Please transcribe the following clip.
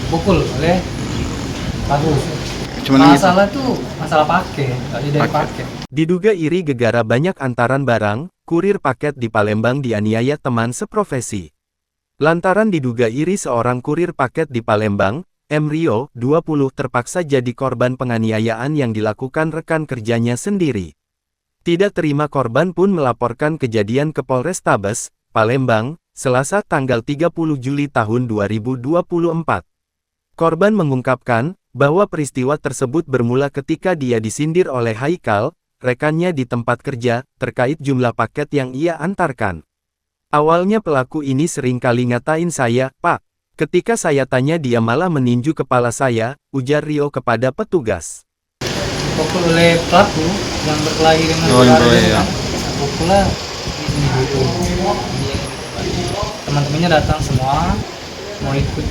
pukul oleh pelaku. Cuman gitu. Masalah tuh masalah pakai, tadi dari pakai. Diduga iri gegara banyak antaran barang, kurir paket di Palembang dianiaya teman seprofesi. Lantaran diduga iri seorang kurir paket di Palembang, M. Rio, 20, terpaksa jadi korban penganiayaan yang dilakukan rekan kerjanya sendiri. Tidak terima korban pun melaporkan kejadian ke Polrestabes, Palembang, Selasa tanggal 30 Juli tahun 2024. Korban mengungkapkan, bahwa peristiwa tersebut bermula ketika dia disindir oleh Haikal, rekannya di tempat kerja, terkait jumlah paket yang ia antarkan. Awalnya pelaku ini sering kali ngatain saya, "Pak." Ketika saya tanya dia malah meninju kepala saya, ujar Rio kepada petugas. Pukul oleh pelaku yang berkelahi dengan Ya. pukulnya di situ. Teman-temannya datang semua mau ikut